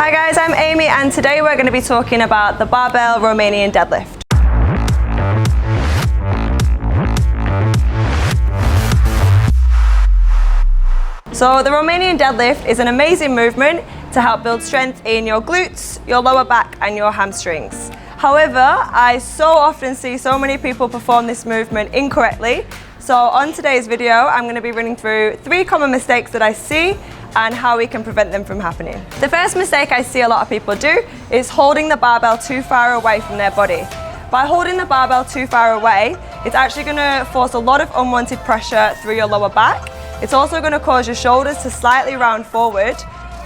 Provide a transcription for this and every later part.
Hi guys, I'm Amy and today we're going to be talking about the barbell Romanian deadlift. So the Romanian deadlift is an amazing movement to help build strength in your glutes, your lower back and your hamstrings. However, I so often see so many people perform this movement incorrectly. So on today's video, I'm going to be running through 3 common mistakes that I see and how we can prevent them from happening. The first mistake I see a lot of people do is holding the barbell too far away from their body. By holding the barbell too far away, it's actually going to force a lot of unwanted pressure through your lower back. It's also going to cause your shoulders to slightly round forward,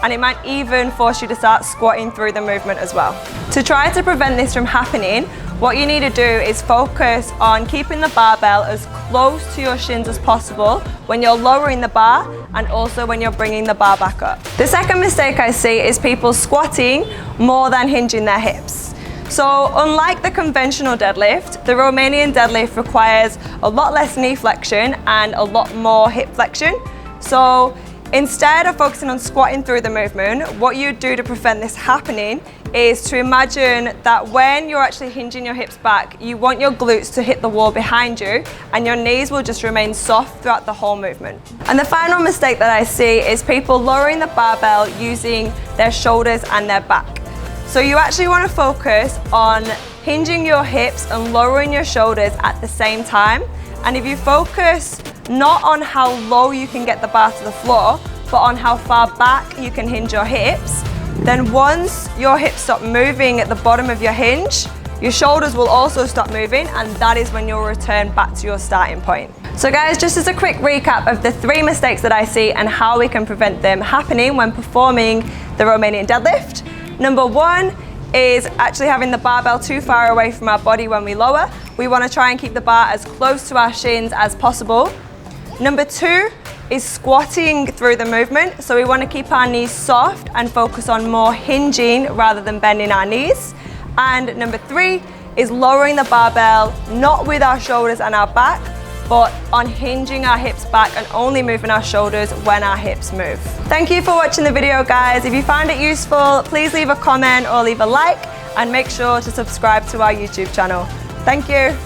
and it might even force you to start squatting through the movement as well. To try to prevent this from happening, what you need to do is focus on keeping the barbell as close to your shins as possible when you're lowering the bar and also when you're bringing the bar back up. The second mistake I see is people squatting more than hinging their hips. So unlike the conventional deadlift, the Romanian deadlift requires a lot less knee flexion and a lot more hip flexion. So instead of focusing on squatting through the movement, what you do to prevent this happening is to imagine that when you're actually hinging your hips back, you want your glutes to hit the wall behind you and your knees will just remain soft throughout the whole movement. And the final mistake that I see is people lowering the barbell using their shoulders and their back. So you actually want to focus on hinging your hips and lowering your shoulders at the same time. And if you focus not on how low you can get the bar to the floor, but on how far back you can hinge your hips, then once your hips stop moving at the bottom of your hinge, your shoulders will also stop moving, and that is when you'll return back to your starting point. So guys, just as a quick recap of the 3 mistakes that I see and how we can prevent them happening when performing the Romanian deadlift. Number 1 is actually having the barbell too far away from our body when we lower. We want to try and keep the bar as close to our shins as possible. Number 2 is squatting through the movement. So we want to keep our knees soft and focus on more hinging rather than bending our knees. And number 3 is lowering the barbell, not with our shoulders and our back, but on hinging our hips back and only moving our shoulders when our hips move. Thank you for watching the video, guys. If you found it useful, please leave a comment or leave a like and make sure to subscribe to our YouTube channel. Thank you.